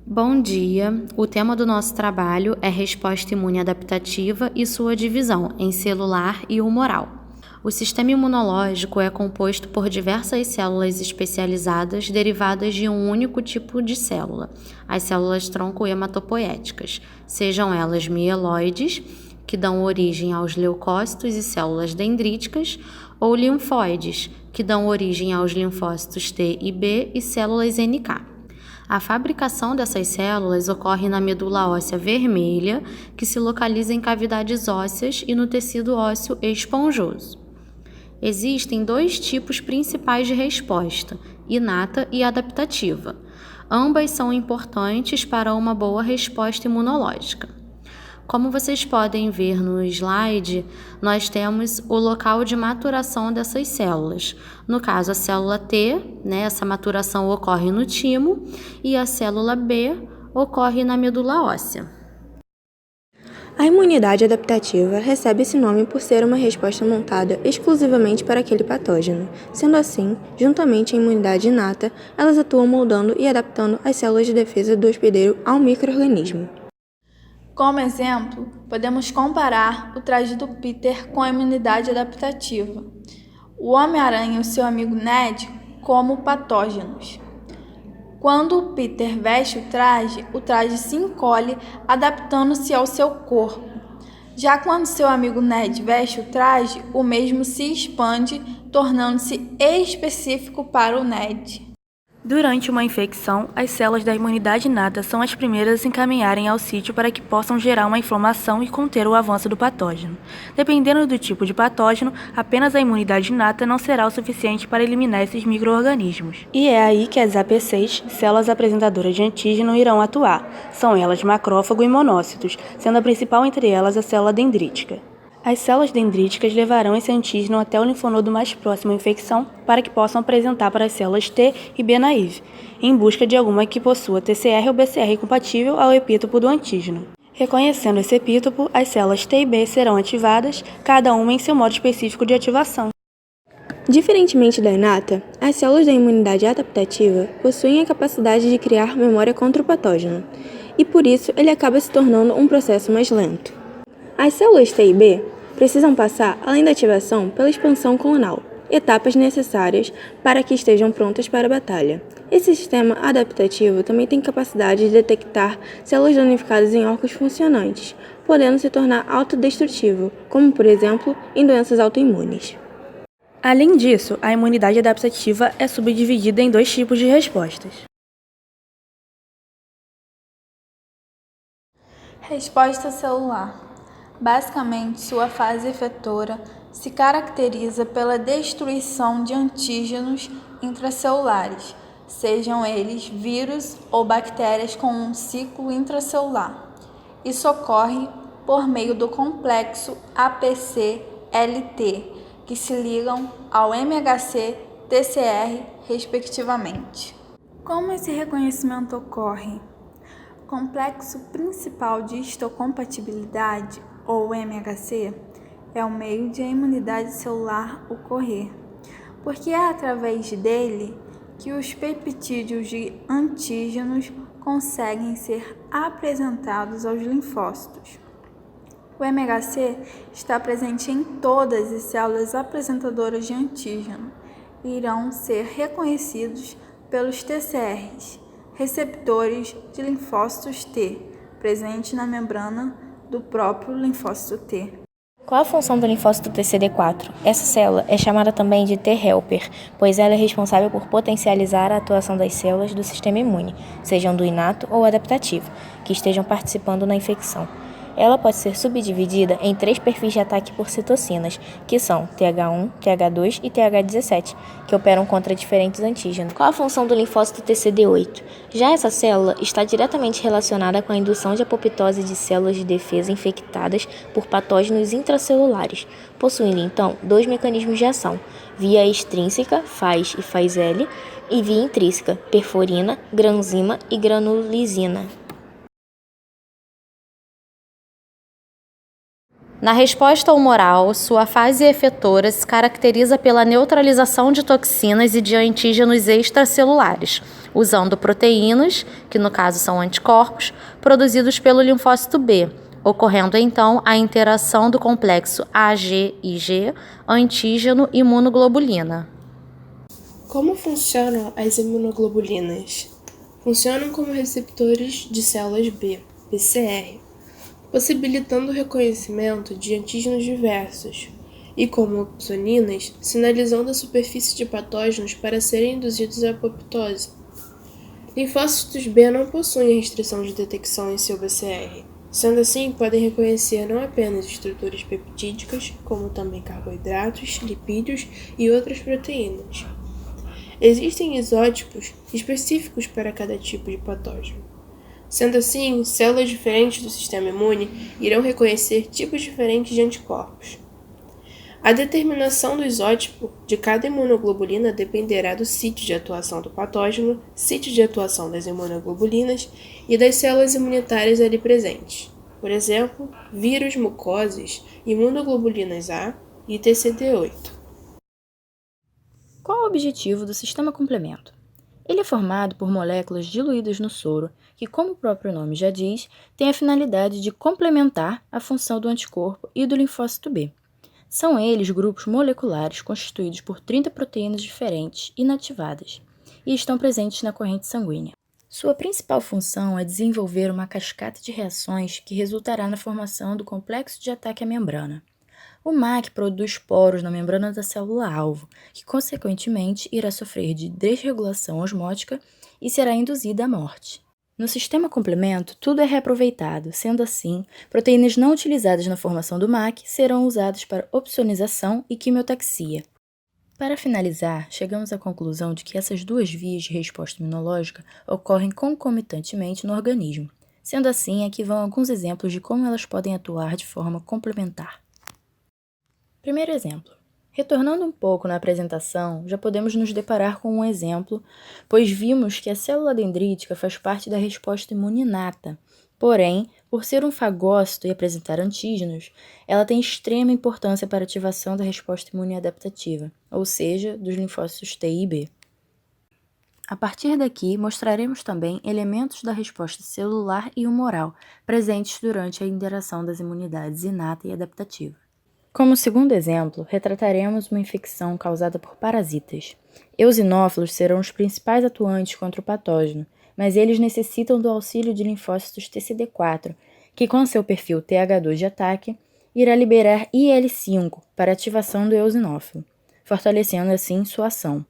Bom dia! O tema do nosso trabalho é resposta imune adaptativa e sua divisão em celular e humoral. O sistema imunológico é composto por diversas células especializadas derivadas de um único tipo de célula, as células tronco hematopoéticas, sejam elas mieloides, que dão origem aos leucócitos e células dendríticas, ou linfóides, que dão origem aos linfócitos T e B e células NK. A fabricação dessas células ocorre na medula óssea vermelha, que se localiza em cavidades ósseas e no tecido ósseo esponjoso. Existem dois tipos principais de resposta, inata e adaptativa. Ambas são importantes para uma boa resposta imunológica. Como vocês podem ver no slide, nós temos o local de maturação dessas células. No caso, a célula T, essa maturação ocorre no timo, e a célula B ocorre na medula óssea. A imunidade adaptativa recebe esse nome por ser uma resposta montada exclusivamente para aquele patógeno. Sendo assim, juntamente à imunidade inata, elas atuam moldando e adaptando as células de defesa do hospedeiro ao micro-organismo. Como exemplo, podemos comparar o traje do Peter com a imunidade adaptativa, o Homem-Aranha e o seu amigo Ned como patógenos. Quando o Peter veste o traje se encolhe, adaptando-se ao seu corpo. Já quando seu amigo Ned veste o traje, o mesmo se expande, tornando-se específico para o Ned. Durante uma infecção, as células da imunidade inata são as primeiras a se encaminharem ao sítio para que possam gerar uma inflamação e conter o avanço do patógeno. Dependendo do tipo de patógeno, apenas a imunidade inata não será o suficiente para eliminar esses micro-organismos. E é aí que as APCs, células apresentadoras de antígeno, irão atuar. São elas macrófago e monócitos, sendo a principal entre elas a célula dendrítica. As células dendríticas levarão esse antígeno até o linfonodo mais próximo à infecção para que possam apresentar para as células T e B naive, em busca de alguma que possua TCR ou BCR compatível ao epítopo do antígeno. Reconhecendo esse epítopo, as células T e B serão ativadas, cada uma em seu modo específico de ativação. Diferentemente da inata, as células da imunidade adaptativa possuem a capacidade de criar memória contra o patógeno, e por isso ele acaba se tornando um processo mais lento. As células T e B precisam passar, além da ativação, pela expansão clonal, etapas necessárias para que estejam prontas para a batalha. Esse sistema adaptativo também tem capacidade de detectar células danificadas em órgãos funcionantes, podendo se tornar autodestrutivo, como por exemplo em doenças autoimunes. Além disso, a imunidade adaptativa é subdividida em dois tipos de respostas. Resposta celular. Basicamente, sua fase efetora se caracteriza pela destruição de antígenos intracelulares, sejam eles vírus ou bactérias com um ciclo intracelular. Isso ocorre por meio do complexo APC-LT, que se ligam ao MHC-TCR, respectivamente. Como esse reconhecimento ocorre? O complexo principal de histocompatibilidade, ou MHC, é o meio de a imunidade celular ocorrer, porque é através dele que os peptídeos de antígenos conseguem ser apresentados aos linfócitos. O MHC está presente em todas as células apresentadoras de antígeno e irão ser reconhecidos pelos TCRs, receptores de linfócitos T, presentes na membrana do próprio linfócito T. Qual a função do linfócito TCD4? Essa célula é chamada também de T-helper, pois ela é responsável por potencializar a atuação das células do sistema imune, sejam do inato ou adaptativo, que estejam participando na infecção. Ela pode ser subdividida em 3 perfis de ataque por citocinas, que são TH1, TH2 e TH17, que operam contra diferentes antígenos. Qual a função do linfócito TCD8? Já essa célula está diretamente relacionada com a indução de apoptose de células de defesa infectadas por patógenos intracelulares, possuindo então 2 mecanismos de ação, via extrínseca, FAS e FAS-L, e via intrínseca, perforina, granzima e granulizina. Na resposta humoral, sua fase efetora se caracteriza pela neutralização de toxinas e de antígenos extracelulares, usando proteínas, que no caso são anticorpos, produzidos pelo linfócito B, ocorrendo então a interação do complexo AG-IG, antígeno imunoglobulina. Como funcionam as imunoglobulinas? Funcionam como receptores de células B, PCR, possibilitando o reconhecimento de antígenos diversos, e como opsoninas, sinalizando a superfície de patógenos para serem induzidos à apoptose. Linfócitos B não possuem restrição de detecção em seu BCR, sendo assim, podem reconhecer não apenas estruturas peptídicas, como também carboidratos, lipídios e outras proteínas. Existem isótipos específicos para cada tipo de patógeno. Sendo assim, células diferentes do sistema imune irão reconhecer tipos diferentes de anticorpos. A determinação do isótipo de cada imunoglobulina dependerá do sítio de atuação do patógeno, sítio de atuação das imunoglobulinas e das células imunitárias ali presentes. Por exemplo, vírus, mucoses, imunoglobulinas A e TCD8. Qual o objetivo do sistema complemento? Ele é formado por moléculas diluídas no soro que, como o próprio nome já diz, tem a finalidade de complementar a função do anticorpo e do linfócito B. São eles grupos moleculares constituídos por 30 proteínas diferentes inativadas e estão presentes na corrente sanguínea. Sua principal função é desenvolver uma cascata de reações que resultará na formação do complexo de ataque à membrana. O MAC produz poros na membrana da célula-alvo, que consequentemente irá sofrer de desregulação osmótica e será induzida à morte. No sistema complemento, tudo é reaproveitado, sendo assim, proteínas não utilizadas na formação do MAC serão usadas para opsonização e quimiotaxia. Para finalizar, chegamos à conclusão de que essas duas vias de resposta imunológica ocorrem concomitantemente no organismo. Sendo assim, aqui vão alguns exemplos de como elas podem atuar de forma complementar. Primeiro exemplo. Retornando um pouco na apresentação, já podemos nos deparar com um exemplo, pois vimos que a célula dendrítica faz parte da resposta imune inata. Porém, por ser um fagócito e apresentar antígenos, ela tem extrema importância para a ativação da resposta imune adaptativa, ou seja, dos linfócitos T e B. A partir daqui, mostraremos também elementos da resposta celular e humoral presentes durante a interação das imunidades inata e adaptativa. Como segundo exemplo, retrataremos uma infecção causada por parasitas. Eosinófilos serão os principais atuantes contra o patógeno, mas eles necessitam do auxílio de linfócitos TCD4, que com seu perfil TH2 de ataque, irá liberar IL-5 para ativação do eosinófilo, fortalecendo assim sua ação.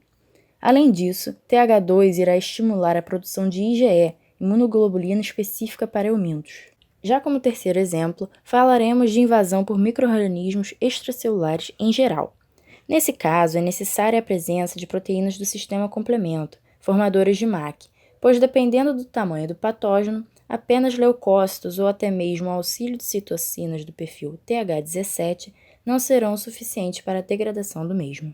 Além disso, TH2 irá estimular a produção de IgE, imunoglobulina específica para eumintos. Já como terceiro exemplo, falaremos de invasão por micro-organismos extracelulares em geral. Nesse caso, é necessária a presença de proteínas do sistema complemento, formadoras de MAC, pois dependendo do tamanho do patógeno, apenas leucócitos ou até mesmo o auxílio de citocinas do perfil TH17 não serão suficientes para a degradação do mesmo.